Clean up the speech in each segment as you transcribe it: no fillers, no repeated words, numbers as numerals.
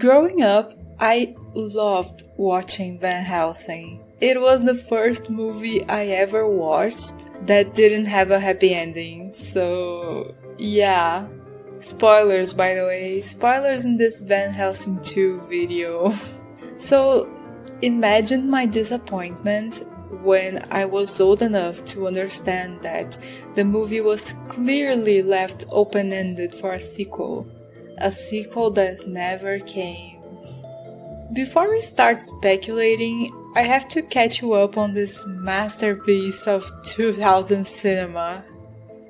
Growing up, I loved watching Van Helsing. It was the first movie I ever watched that didn't have a happy ending, so yeah. Spoilers, by the way. Spoilers in this Van Helsing 2 video. So, imagine my disappointment when I was old enough to understand that the movie was clearly left open-ended for a sequel that never came. Before we start speculating, I have to catch you up on this masterpiece of 2000 cinema.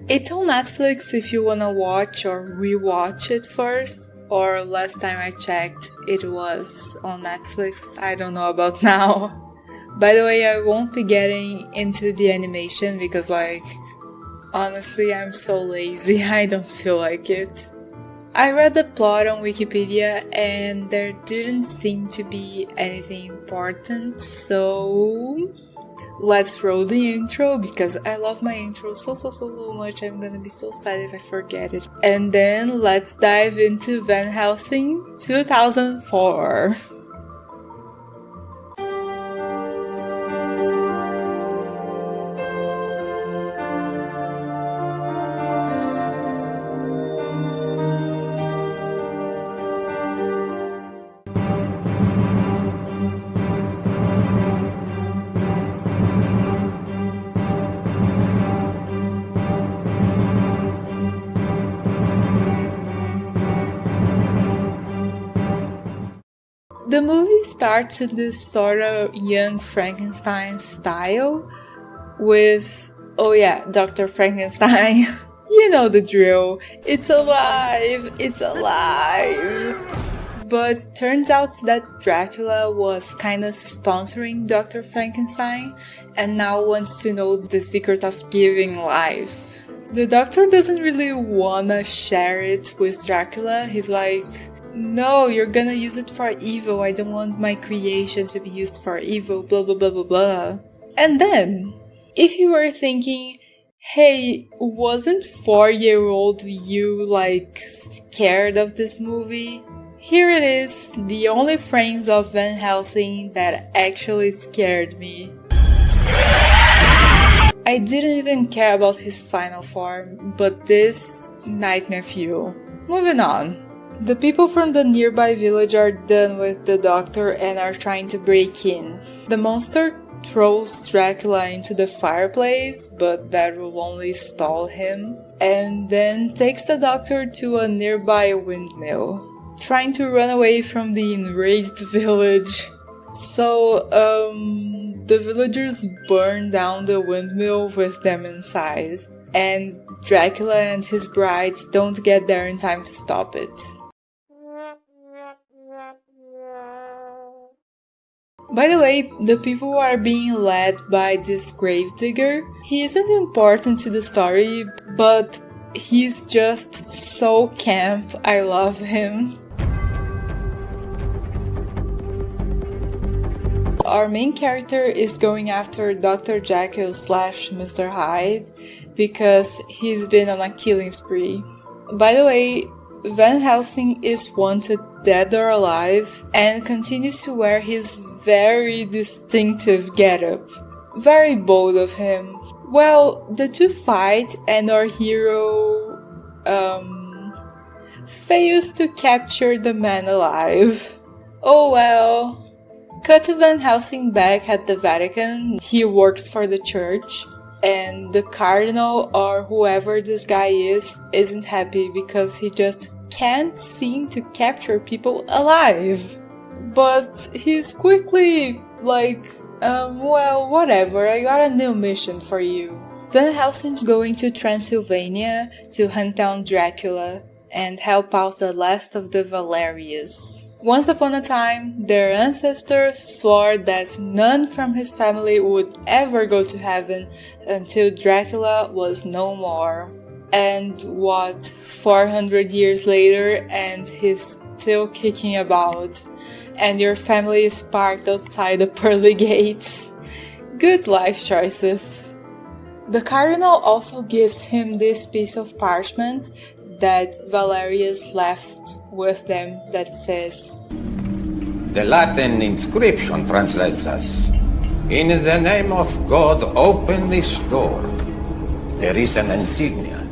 It's on Netflix if you wanna watch or rewatch it first, or last time I checked it was on Netflix, I don't know about now. By the way, I won't be getting into the animation because honestly I'm so lazy, I don't feel like it. I read the plot on Wikipedia and there didn't seem to be anything important, so let's roll the intro because I love my intro so much. I'm gonna be so sad if I forget it. And then let's dive into Van Helsing 2004. The movie starts in this sort of young Frankenstein style with, oh yeah, Dr. Frankenstein. You know the drill. It's alive! It's alive! But turns out that Dracula was kinda sponsoring Dr. Frankenstein and now wants to know the secret of giving life. The doctor doesn't really wanna share it with Dracula. He's like, no, you're gonna use it for evil. I don't want my creation to be used for evil, blah blah blah blah blah. And then, if you were thinking, hey, wasn't 4-year-old you scared of this movie? Here it is, the only frames of Van Helsing that actually scared me. I didn't even care about his final form, but this, nightmare fuel. Moving on. The people from the nearby village are done with the doctor and are trying to break in. The monster throws Dracula into the fireplace, but that will only stall him, and then takes the doctor to a nearby windmill, trying to run away from the enraged village. So, the villagers burn down the windmill with them inside, and Dracula and his brides don't get there in time to stop it. By the way, the people are being led by this gravedigger. He isn't important to the story, but he's just so camp. I love him. Our main character is going after Dr. Jekyll / Mr. Hyde because he's been on a killing spree. By the way, Van Helsing is wanted dead or alive and continues to wear his very distinctive getup. Very bold of him. Well, the two fight and our hero fails to capture the man alive. Oh well. Cut to Van Helsing back at the Vatican. He works for the church. And the cardinal or whoever this guy is isn't happy because he just can't seem to capture people alive. But he's quickly well, whatever, I got a new mission for you. Van Helsing's going to Transylvania to hunt down Dracula and help out the last of the Valerius. Once upon a time, their ancestor swore that none from his family would ever go to heaven until Dracula was no more. And 400 years later, and he's still kicking about, and your family is parked outside the pearly gates. Good life choices. The cardinal also gives him this piece of parchment that Valerius left with them that says, The Latin inscription translates as, "In the name of God, open this door." There is an insignia.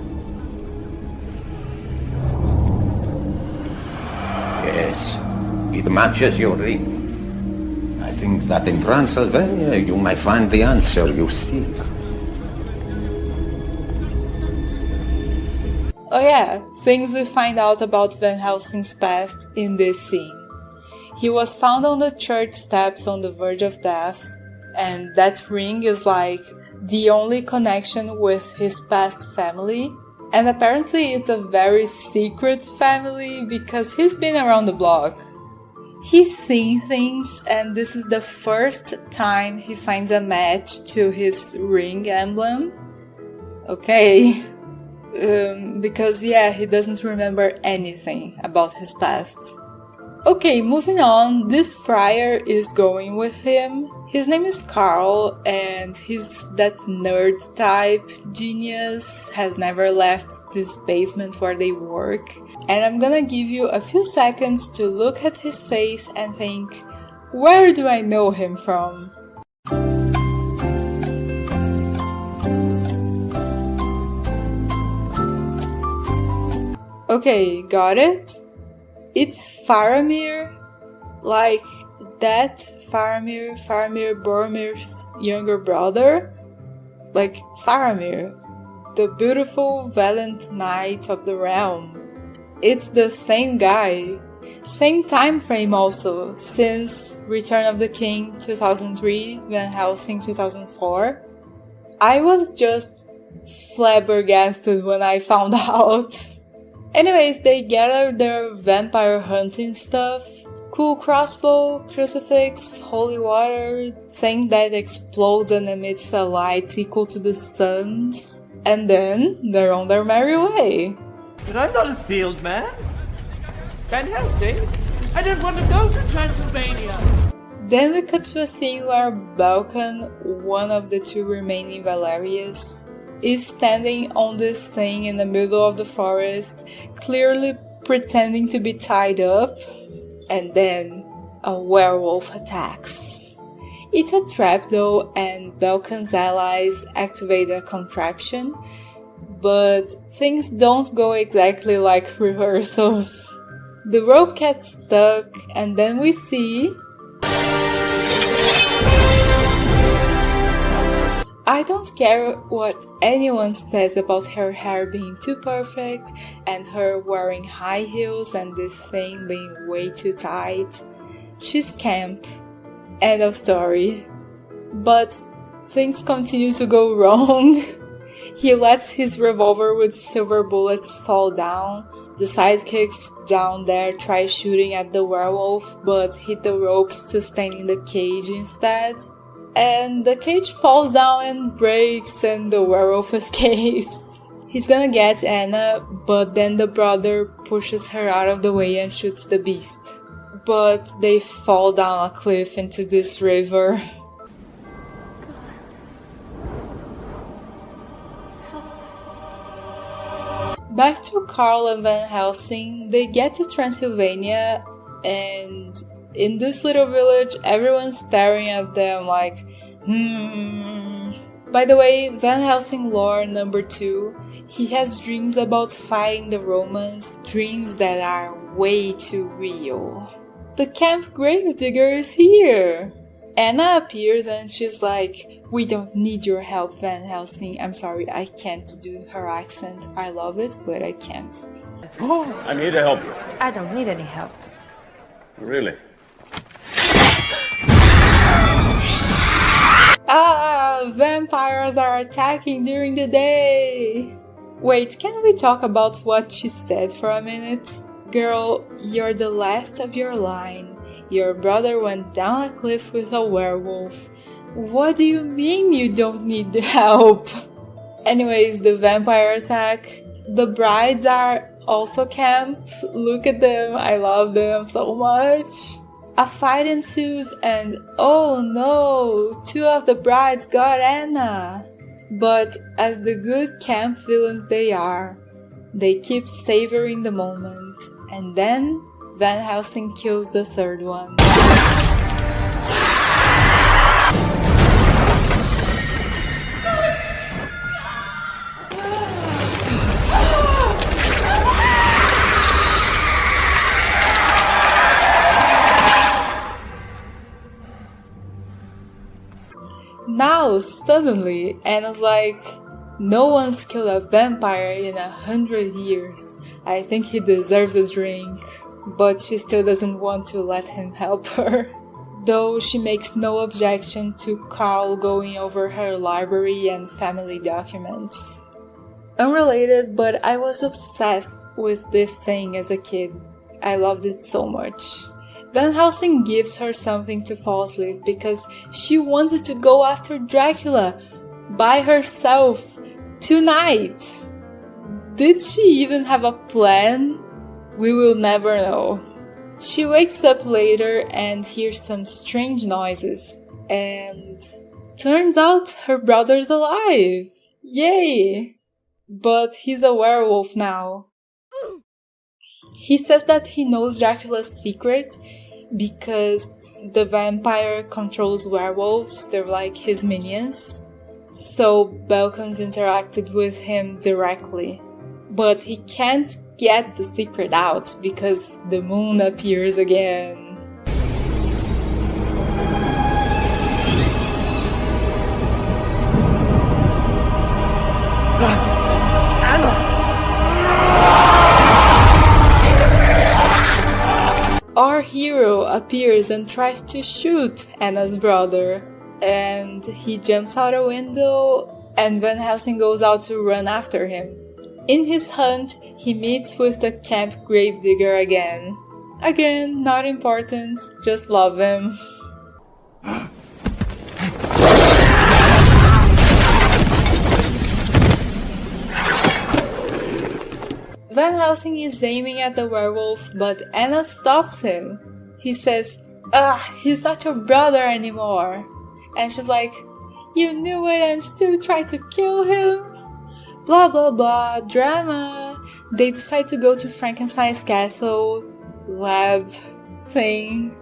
Yes, it matches your ring. I think that in Transylvania you may find the answer you seek. oh yeah, things we find out about Van Helsing's past in this scene. He was found on the church steps on the verge of death, and that ring is like the only connection with his past family. And apparently it's a very secret family because he's been around the block. He's seen things, and this is the first time he finds a match to his ring emblem. Okay. Because yeah, he doesn't remember anything about his past. Okay, moving on, this friar is going with him. His name is Carl, and he's that nerd type genius, has never left this basement where they work. And I'm gonna give you a few seconds to look at his face and think, where do I know him from? Okay, got it? It's Faramir, like that Faramir Boromir's younger brother. Like Faramir, the beautiful valiant knight of the realm. It's the same guy. Same time frame also, since Return of the King 2003, Van Helsing 2004. I was just flabbergasted when I found out. Anyways, they gather their vampire hunting stuff. Cool crossbow, crucifix, holy water, thing that explodes and emits a light equal to the sun's. And then they're on their merry way. But I'm not a field man. Van Helsing? I don't want to go to Transylvania. Then we cut to a scene where Balkan, one of the two remaining Valerius, is standing on this thing in the middle of the forest, clearly pretending to be tied up, and then a werewolf attacks. It's a trap though, and Balkan's allies activate a contraption, but things don't go exactly like rehearsals. The rope gets stuck, and then we see... I don't care what anyone says about her hair being too perfect and her wearing high heels and this thing being way too tight. She's camp. End of story. But things continue to go wrong. He lets his revolver with silver bullets fall down. The sidekicks down there try shooting at the werewolf but hit the ropes sustaining the cage instead. And the cage falls down and breaks and the werewolf escapes. He's gonna get Anna, but then the brother pushes her out of the way and shoots the beast. But they fall down a cliff into this river. Back to Carl and Van Helsing, they get to Transylvania, and in this little village, everyone's staring at them like, By the way, Van Helsing lore number 2, he has dreams about fighting the Romans, dreams that are way too real. The camp gravedigger is here! Anna appears and she's like, we don't need your help, Van Helsing. I'm sorry, I can't do her accent. I love it, but I can't. I'm here to help you. I don't need any help. Really? Vampires are attacking during the day! Wait, can we talk about what she said for a minute? Girl, you're the last of your line. Your brother went down a cliff with a werewolf. What do you mean you don't need the help? Anyways, the vampire attack. The brides are also camp. Look at them, I love them so much. A fight ensues and oh no, 2 of the brides got Anna. But as the good camp villains they are, They keep savoring the moment, and then Van Helsing kills the third one. Now, suddenly, Anna's like, no one's killed a vampire in 100 years. I think he deserves a drink. But she still doesn't want to let him help her. Though she makes no objection to Carl going over her library and family documents. Unrelated, but I was obsessed with this thing as a kid. I loved it so much. Van Helsing gives her something to fall asleep because she wanted to go after Dracula by herself tonight. Did she even have a plan? We will never know. She wakes up later and hears some strange noises, and turns out her brother's alive. Yay! But he's a werewolf now. He says that he knows Dracula's secret because the vampire controls werewolves, they're like his minions. So Belkans interacted with him directly. But he can't get the secret out because the moon appears again. Our hero appears and tries to shoot Anna's brother, and he jumps out a window, and Van Helsing goes out to run after him. In his hunt, he meets with the camp gravedigger again. Again, not important, just love him. Van Helsing is aiming at the werewolf, but Anna stops him. He says, he's not your brother anymore. And she's like, you knew it and still tried to kill him? Blah blah blah, drama. They decide to go to Frankenstein's castle, lab thing,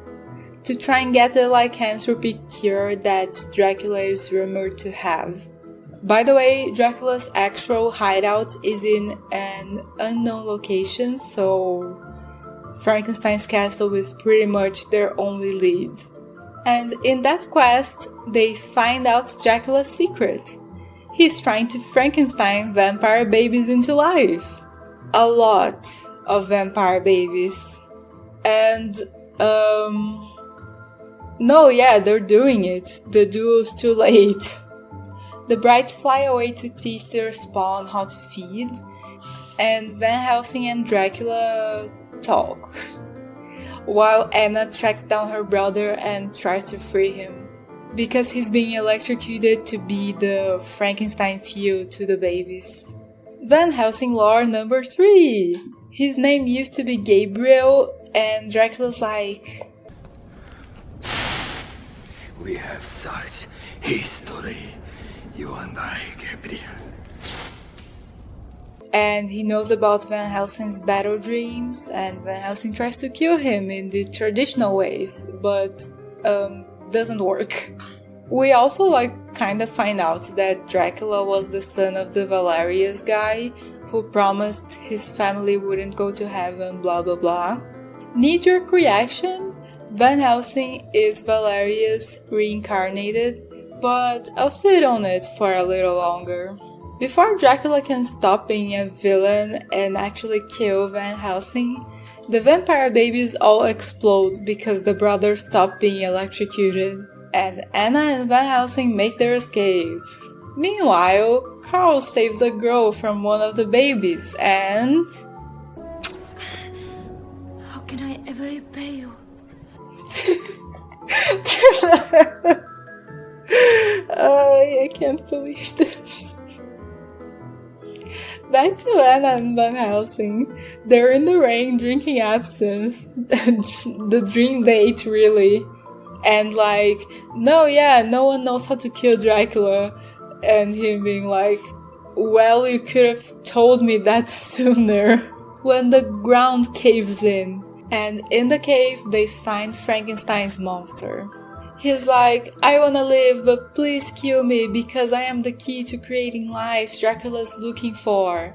to try and get the lycanthropy cure that Dracula is rumored to have. By the way, Dracula's actual hideout is in an unknown location, so Frankenstein's castle is pretty much their only lead. And in that quest, they find out Dracula's secret. He's trying to Frankenstein vampire babies into life. A lot of vampire babies. And, they're doing it. The duo's too late. The brides fly away to teach their spawn how to feed, and Van Helsing and Dracula talk, while Anna tracks down her brother and tries to free him, because he's being electrocuted to be the Frankenstein fuel to the babies. Van Helsing lore number 3. His name used to be Gabriel, and Dracula's like, we have such history. You and I, Gabriel. And he knows about Van Helsing's battle dreams, and Van Helsing tries to kill him in the traditional ways, but doesn't work. We also kind of find out that Dracula was the son of the Valerius guy who promised his family wouldn't go to heaven, blah blah blah. Knee-jerk reaction? Van Helsing is Valerius reincarnated, but I'll sit on it for a little longer. Before Dracula can stop being a villain and actually kill Van Helsing, the vampire babies all explode because the brothers stop being electrocuted, and Anna and Van Helsing make their escape. Meanwhile, Carl saves a girl from one of the babies, and... How can I ever repay you? I can't believe this. Back to Anna and Van Helsing. They're in the rain drinking absinthe. The dream date, really. And no one knows how to kill Dracula. And him being like, Well, you could have told me that sooner. When the ground caves in, and in the cave they find Frankenstein's monster. He's like, I wanna live, but please kill me because I am the key to creating life Dracula's looking for.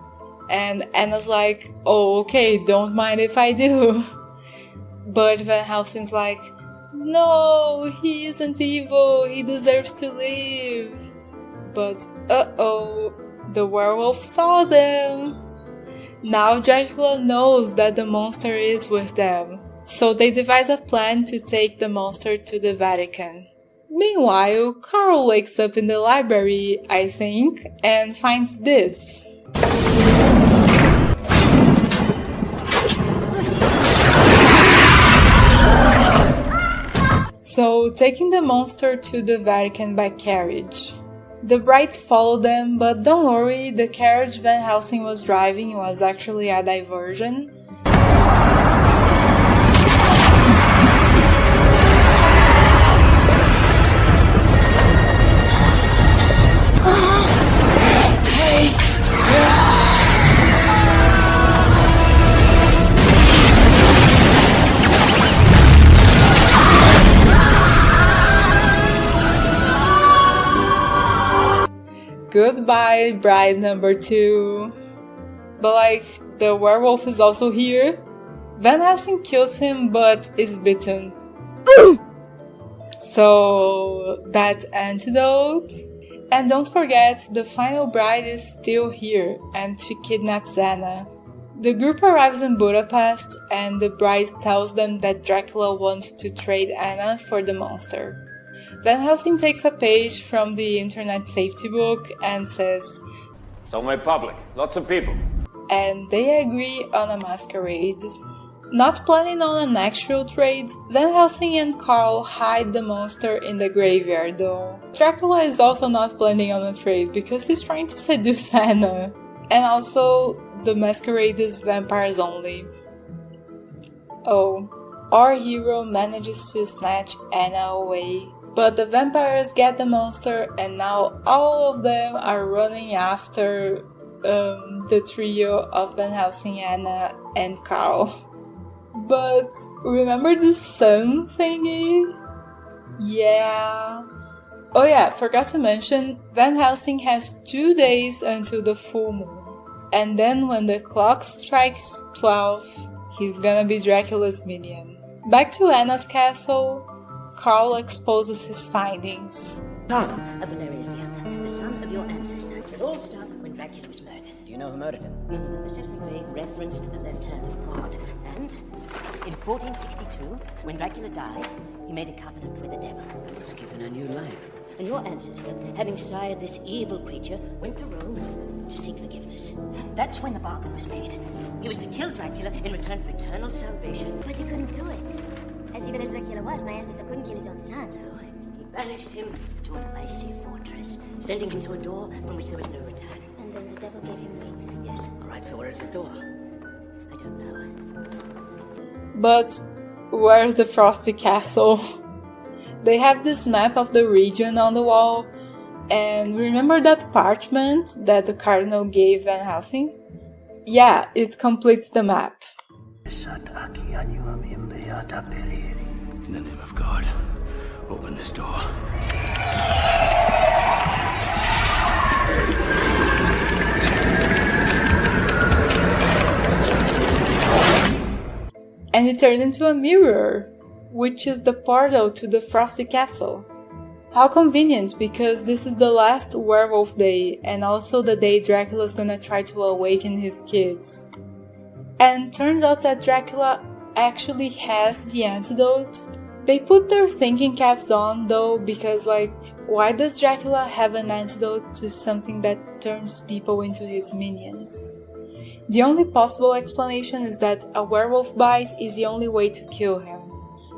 And Anna's like, oh okay, don't mind if I do. But Van Helsing's like, no, he isn't evil, he deserves to live. But uh-oh, the werewolf saw them. Now Dracula knows that the monster is with them. So they devise a plan to take the monster to the Vatican. Meanwhile, Carl wakes up in the library, I think, and finds this. So, taking the monster to the Vatican by carriage. The brides follow them, but don't worry, the carriage Van Helsing was driving was actually a diversion. Goodbye, bride number 2. But like, the werewolf is also here. Van Helsing kills him, but is bitten. So, that antidote. And don't forget, the final bride is still here, and she kidnaps Anna. The group arrives in Budapest, and the bride tells them that Dracula wants to trade Anna for the monster. Van Helsing takes a page from the internet safety book and says, Somewhere public, lots of people. And they agree on a masquerade. Not planning on an actual trade, Van Helsing and Carl hide the monster in the graveyard though. Dracula is also not planning on a trade because he's trying to seduce Anna. And also, the masquerade is vampires only. Oh, our hero manages to snatch Anna away. But the vampires get the monster and now all of them are running after the trio of Van Helsing, Anna, and Carl. But remember the sun thingy? Yeah. Oh yeah, forgot to mention, Van Helsing has 2 days until the full moon. And then when the clock strikes 12, he's gonna be Dracula's minion. Back to Anna's castle, Carl exposes his findings. Son of Valerius the Elder, the son of your ancestor. It all started when Dracula was murdered. Do you know who murdered him? This is a vague reference to the left hand of God. And in 1462, when Dracula died, he made a covenant with the devil. He was given a new life. And your ancestor, having sired this evil creature, went to Rome to seek forgiveness. That's when the bargain was made. He was to kill Dracula in return for eternal salvation. But he couldn't do it. As evil as Dracula was, my ancestor couldn't kill his own son. So he banished him to an icy fortress, sending him to a door from which there was no return. And then the devil gave him wings. Yes, All right, so where's his door? I don't know. But where's the Frosty Castle? They have this map of the region on the wall, and remember that parchment that the cardinal gave Van Helsing? Yeah, it completes the map. In the name of God, open this door. And it turned into a mirror, which is the portal to the Frosty Castle. How convenient, because this is the last werewolf day, and also the day Dracula's gonna try to awaken his kids. And turns out that Dracula actually has the antidote. They put their thinking caps on though, because like, why does Dracula have an antidote to something that turns people into his minions? The only possible explanation is that a werewolf bite is the only way to kill him.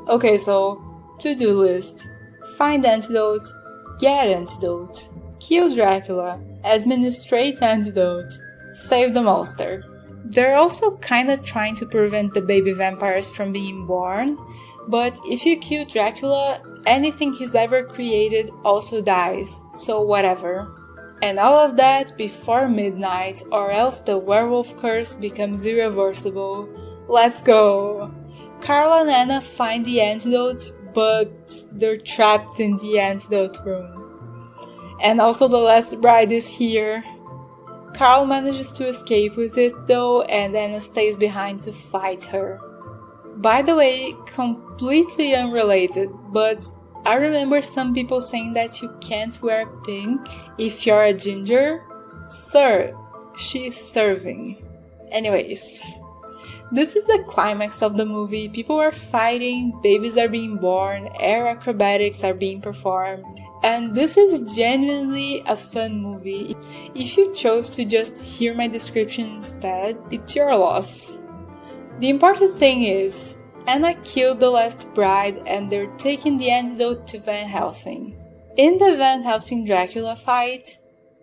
Okay, so, to-do list. Find antidote, get antidote, kill Dracula, administrate antidote, save the monster. They're also kinda trying to prevent the baby vampires from being born, but if you kill Dracula, anything he's ever created also dies, so whatever. And all of that before midnight, or else the werewolf curse becomes irreversible. Let's go! Carl and Anna find the antidote, but they're trapped in the antidote room. And also the last bride is here. Carl manages to escape with it though, and Anna stays behind to fight her. By the way, completely unrelated, but I remember some people saying that you can't wear pink if you're a ginger. Sir, she's serving. Anyways, this is the climax of the movie. People are fighting, babies are being born, air acrobatics are being performed, and this is genuinely a fun movie. If you chose to just hear my description instead, it's your loss. The important thing is, Anna killed the last bride and they're taking the antidote to Van Helsing. In the Van Helsing Dracula fight,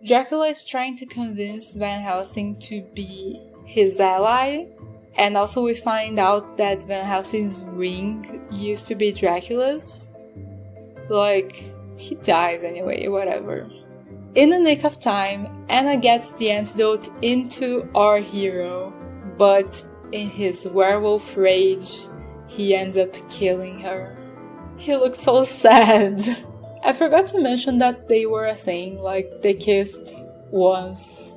Dracula is trying to convince Van Helsing to be his ally, and also we find out that Van Helsing's ring used to be Dracula's. Like, he dies anyway, whatever. In the nick of time, Anna gets the antidote into our hero, but in his werewolf rage, he ends up killing her. He looks so sad. I forgot to mention that they were a thing, like they kissed once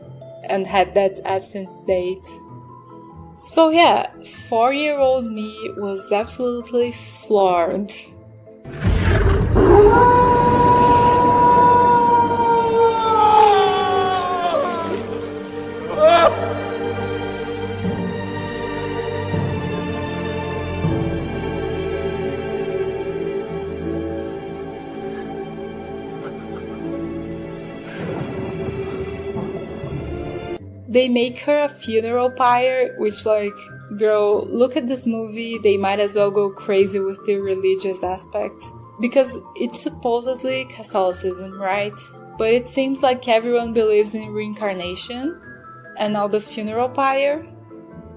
and had that absent date. So yeah, 4-year-old me was absolutely floored. They make her a funeral pyre, which like, girl, look at this movie, they might as well go crazy with the religious aspect. Because it's supposedly Catholicism, right? But it seems like everyone believes in reincarnation. And now the funeral pyre?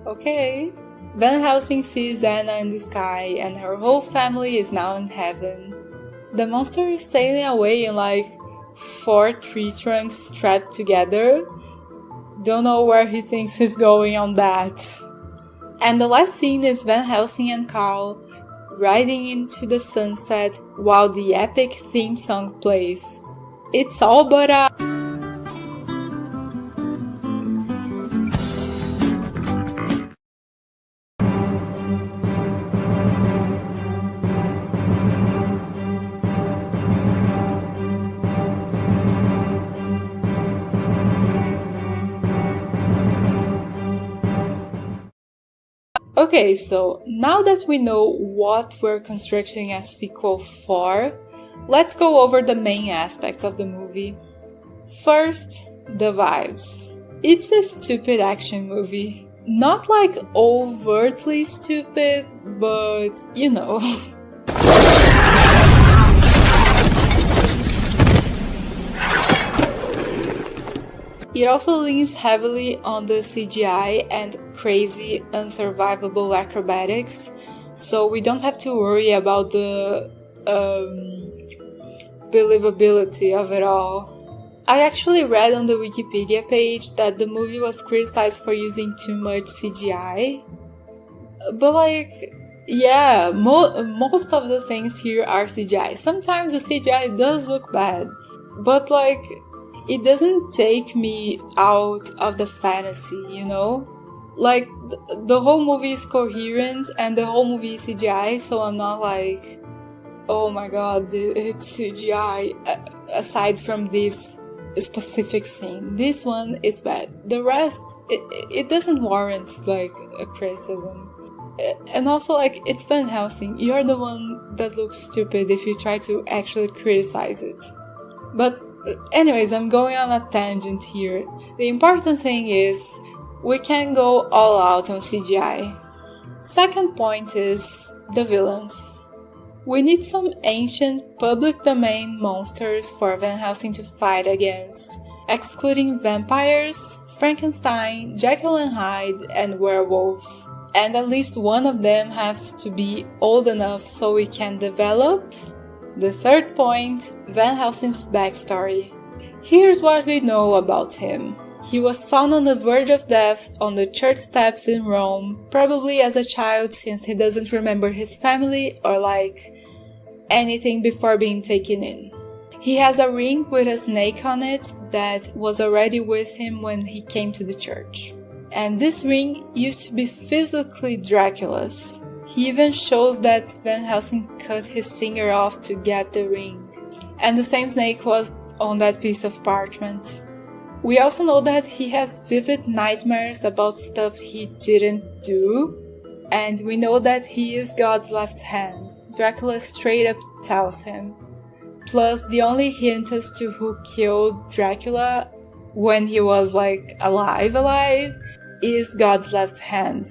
Okay. Van Helsing sees Anna in the sky and her whole family is now in heaven. The monster is sailing away in like 4 tree trunks strapped together. Don't know where he thinks he's going on that. And the last scene is Van Helsing and Carl riding into the sunset while the epic theme song plays. It's all but a... Okay, so now that we know what we're constructing a sequel for, let's go over the main aspects of the movie. First, the vibes. It's a stupid action movie. Not like overtly stupid, but you know. It also leans heavily on the CGI and crazy, unsurvivable acrobatics, so we don't have to worry about the believability of it all. I actually read on the Wikipedia page that the movie was criticized for using too much CGI, but like, yeah, most of the things here are CGI. Sometimes the CGI does look bad, but like, it doesn't take me out of the fantasy, you know? Like, the whole movie is coherent and the whole movie is CGI, so I'm not like, oh my god, it's CGI, aside from this specific scene. This one is bad. The rest, it doesn't warrant, like, a criticism. And also, like, it's Van Helsing. You're the one that looks stupid if you try to actually criticize it. But anyways, I'm going on a tangent here. The important thing is, we can go all out on CGI. Second point is the villains. We need some ancient public domain monsters for Van Helsing to fight against, excluding vampires, Frankenstein, Jekyll and Hyde, and werewolves. And at least one of them has to be old enough so we can develop. The third point, Van Helsing's backstory. Here's what we know about him. He was found on the verge of death on the church steps in Rome, probably as a child since he doesn't remember his family or anything before being taken in. He has a ring with a snake on it that was already with him when he came to the church. And this ring used to be physically Dracula's. He even shows that Van Helsing cut his finger off to get the ring. And the same snake was on that piece of parchment. We also know that he has vivid nightmares about stuff he didn't do. And we know that he is God's left hand. Dracula straight up tells him. Plus, the only hint as to who killed Dracula when he was alive, is God's left hand.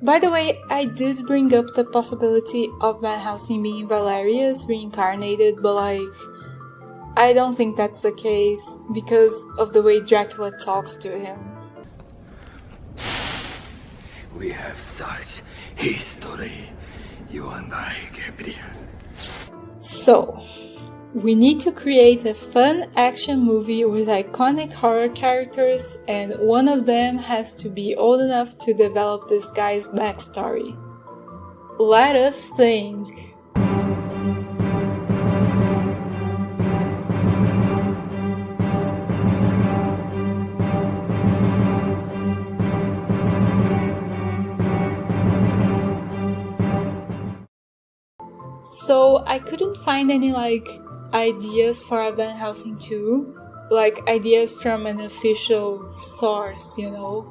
By the way, I did bring up the possibility of Van Helsing being Valerius reincarnated, but I don't think that's the case because of the way Dracula talks to him. We have such history, you and I, Gabriel. So, we need to create a fun action movie with iconic horror characters, and one of them has to be old enough to develop this guy's backstory. Let us think. So I couldn't find any ideas for a Van Helsing 2, ideas from an official source,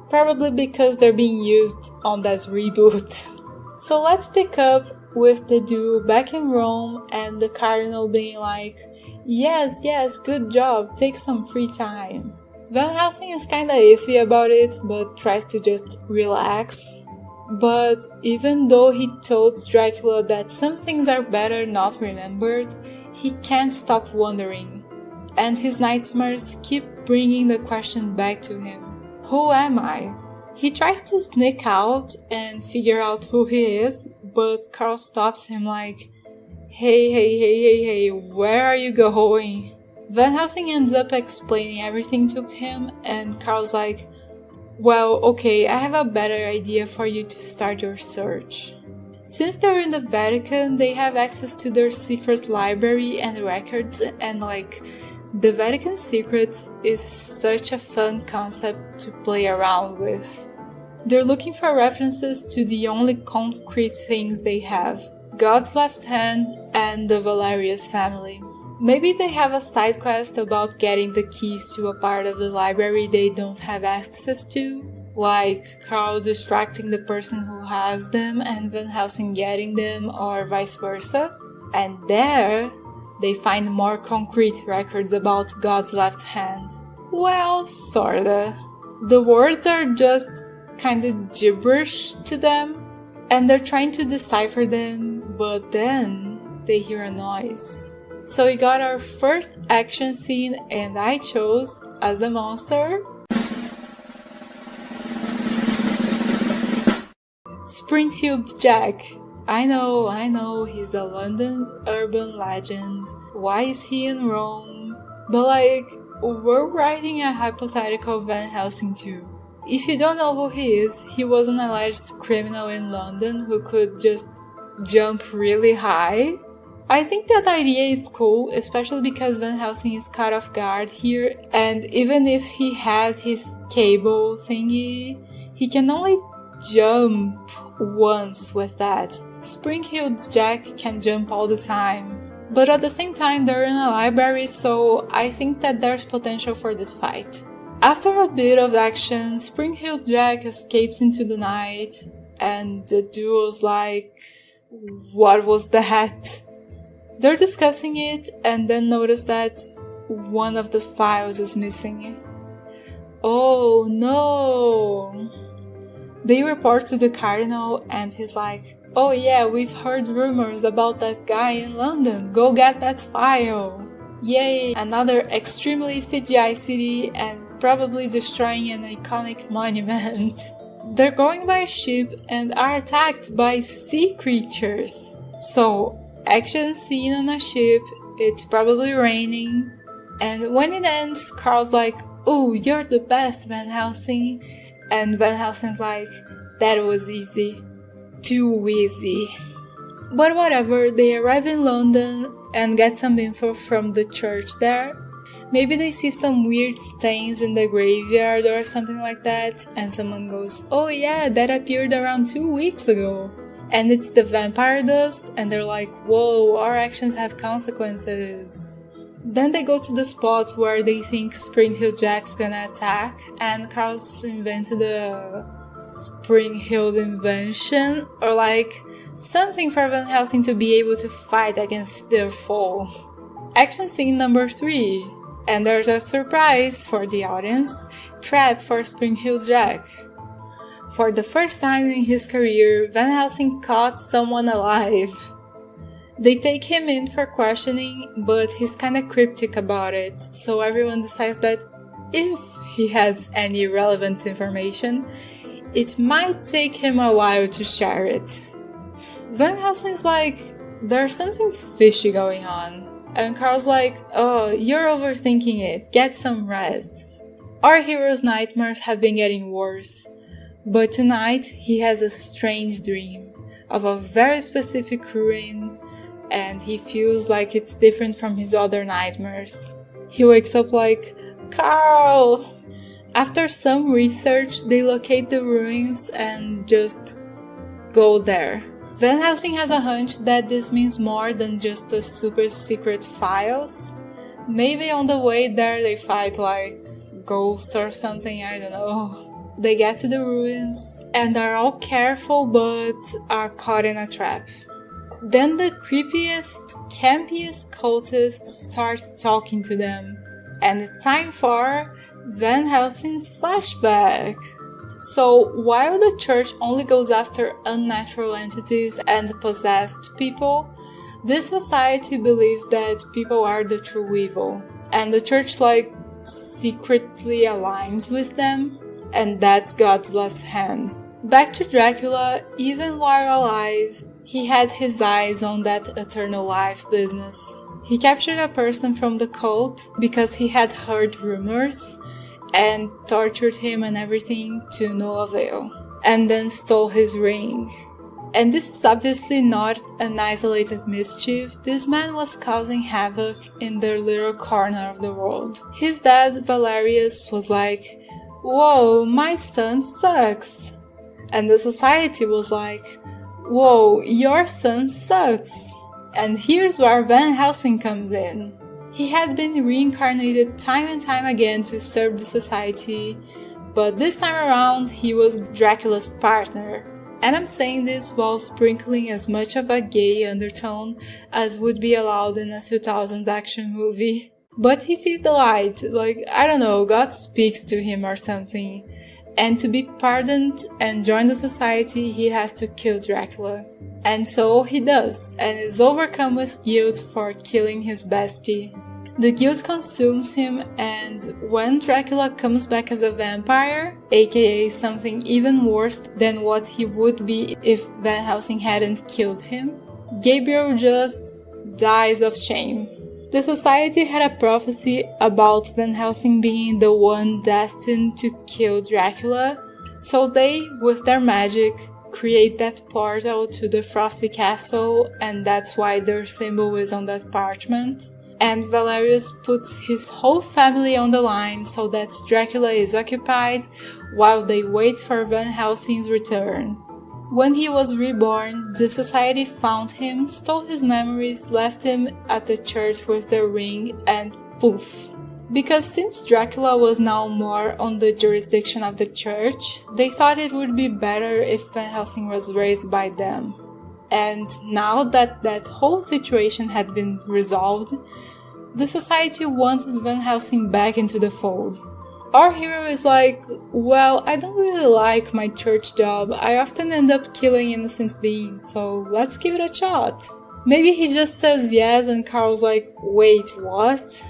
probably because they're being used on that reboot. So let's pick up with the duo back in Rome and the cardinal being yes, good job, take some free time. Van Helsing is kinda iffy about it, but tries to just relax. But even though he told Dracula that some things are better not remembered, he can't stop wondering, and his nightmares keep bringing the question back to him. Who am I? He tries to sneak out and figure out who he is, but Carl stops him hey, where are you going? Van Helsing ends up explaining everything to him, and Carl's well, okay, I have a better idea for you to start your search. Since they're in the Vatican, they have access to their secret library and records, and the Vatican secrets is such a fun concept to play around with. They're looking for references to the only concrete things they have, God's left hand and the Valerius family. Maybe they have a side quest about getting the keys to a part of the library they don't have access to, like Carl distracting the person who has them and Van Helsing getting them, or vice versa. And there, they find more concrete records about God's left hand. Well, sorta. The words are just kinda gibberish to them, and they're trying to decipher them, but then they hear a noise. So we got our first action scene, and I chose, as the monster, Springfield Jack. I know, he's a London urban legend. Why is he in Rome? But we're writing a hypothetical Van Helsing 2. If you don't know who he is, he was an alleged criminal in London who could just jump really high. I think that idea is cool, especially because Van Helsing is caught off guard here, and even if he had his cable thingy, he can only jump once with that. Springfield Jack can jump all the time. But at the same time, they're in a library, so I think that there's potential for this fight. After a bit of action, Springfield Jack escapes into the night, and the duo's what was that? They're discussing it and then notice that one of the files is missing. Oh no! They report to the cardinal and he's oh yeah, we've heard rumors about that guy in London, go get that file! Yay, another extremely CGI city and probably destroying an iconic monument. They're going by a ship and are attacked by sea creatures. So, action scene on a ship, it's probably raining, And when it ends, Carl's like, "Oh, you're the best, Van Helsing." And Van Helsing's like, "That was easy. Too easy." But whatever, they arrive in London and get some info from the church there. Maybe they see some weird stains in the graveyard or something like that, and someone goes, "Oh yeah, that appeared around 2 weeks ago." And it's the vampire dust, and they're like, "Whoa, our actions have consequences." Then they go to the spot where they think Spring-Heeled Jack's gonna attack, and Carl's invented a Spring-Heeled invention, or like something for Van Helsing to be able to fight against their foe. Action scene number 3. And there's a surprise for the audience, trap for Spring-Heeled Jack. For the first time in his career, Van Helsing caught someone alive. They take him in for questioning, but he's kinda cryptic about it, so everyone decides that if he has any relevant information, it might take him a while to share it. Van Helsing's like, "There's something fishy going on." And Carl's like, "Oh, you're overthinking it, get some rest." Our hero's nightmares have been getting worse, but tonight he has a strange dream of a very specific ruin, and he feels like it's different from his other nightmares. He wakes up like, "Carl!" After some research, they locate the ruins and just go there. Van Helsing has a hunch that this means more than just the super secret files. Maybe on the way there they fight like ghosts or something, I don't know. They get to the ruins and are all careful but are caught in a trap. Then the creepiest, campiest cultist starts talking to them, and it's time for Van Helsing's flashback. So, while the church only goes after unnatural entities and possessed people, this society believes that people are the true evil, and the church secretly aligns with them, and that's God's left hand. Back to Dracula, even while alive, he had his eyes on that eternal life business. He captured a person from the cult because he had heard rumors and tortured him and everything to no avail, and then stole his ring. And this is obviously not an isolated mischief. This man was causing havoc in their little corner of the world. His dad, Valerius, was like, "Whoa, my son sucks." And the society was like, "Whoa, your son sucks." And here's where Van Helsing comes in. He had been reincarnated time and time again to serve the society, but this time around he was Dracula's partner. And I'm saying this while sprinkling as much of a gay undertone as would be allowed in a 2000s action movie. But he sees the light, I don't know, God speaks to him or something. And to be pardoned and join the society, he has to kill Dracula. And so he does, and is overcome with guilt for killing his bestie. The guilt consumes him, and when Dracula comes back as a vampire, aka something even worse than what he would be if Van Helsing hadn't killed him, Gabriel just dies of shame. The society had a prophecy about Van Helsing being the one destined to kill Dracula, so they, with their magic, create that portal to the Frosty Castle, and that's why their symbol is on that parchment. And Valerius puts his whole family on the line so that Dracula is occupied while they wait for Van Helsing's return. When he was reborn, the society found him, stole his memories, left him at the church with the ring, and poof. Because since Dracula was now more on the jurisdiction of the church, they thought it would be better if Van Helsing was raised by them. And now that that whole situation had been resolved, the society wanted Van Helsing back into the fold. Our hero is like, "Well, I don't really like my church job. I often end up killing innocent beings, so let's give it a shot." Maybe he just says yes and Carl's like, "Wait, what?"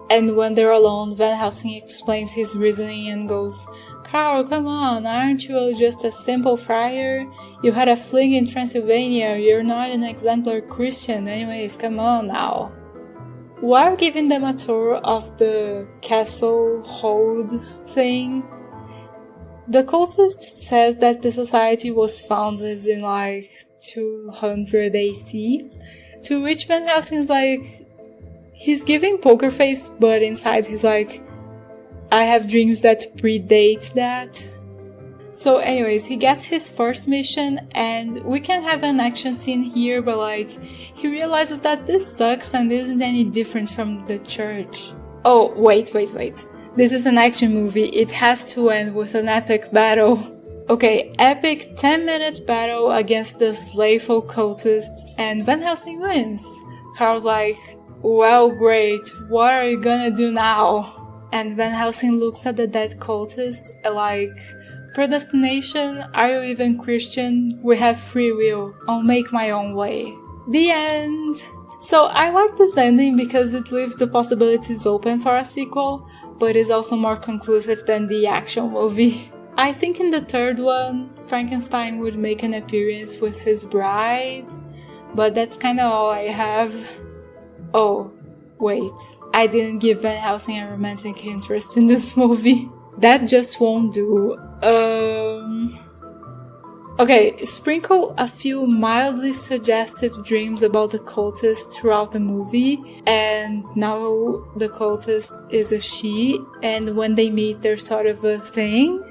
And when they're alone, Van Helsing explains his reasoning and goes, "Carl, come on, aren't you just a simple friar? You had a fling in Transylvania, you're not an exemplar Christian anyways, come on now." While giving them a tour of the castle hold thing, the cultist says that the society was founded in like 200 AC, to which Van Helsing's like, he's giving poker face, but inside he's like, I have dreams that predate that. So anyways, he gets his first mission, and we can have an action scene here, but like, he realizes that this sucks and isn't any different from the church. Oh, wait. This is an action movie, it has to end with an epic battle. Okay, epic 10-minute battle against the slayful cultists, and Van Helsing wins. Carl's like, well great, what are you gonna do now? And Van Helsing looks at the dead cultist like, predestination, are you even Christian? We have free will, I'll make my own way. The end! So I like this ending because it leaves the possibilities open for a sequel, but is also more conclusive than the actual movie. I think in the third one, Frankenstein would make an appearance with his bride, but that's kinda all I have. Oh, wait, I didn't give Van Helsing a romantic interest in this movie. That just won't do. Okay, sprinkle a few mildly suggestive dreams about the cultist throughout the movie, and now the cultist is a she, and when they meet there's sort of a thing.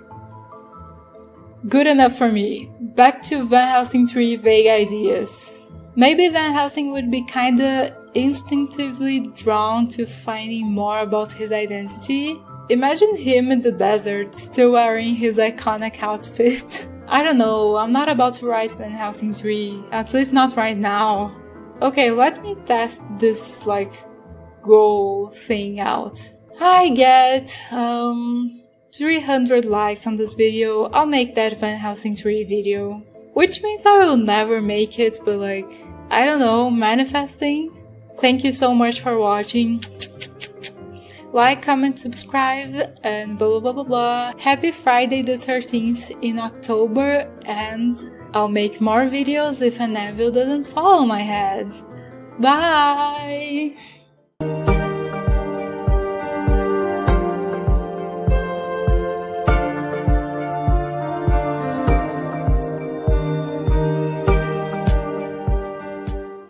Good enough for me. Back to Van Helsing 3 vague ideas. Maybe Van Helsing would be kinda instinctively drawn to finding more about his identity. Imagine him in the desert, still wearing his iconic outfit. I don't know, I'm not about to write Van Helsing 3, at least not right now. Okay, let me test this, goal thing out. I get, 300 likes on this video, I'll make that Van Helsing 3 video. Which means I will never make it, but I don't know, manifesting? Thank you so much for watching. Like, comment, subscribe, and blah blah blah blah. Happy Friday the 13th in October, and I'll make more videos if an anvil doesn't fall on my head. Bye!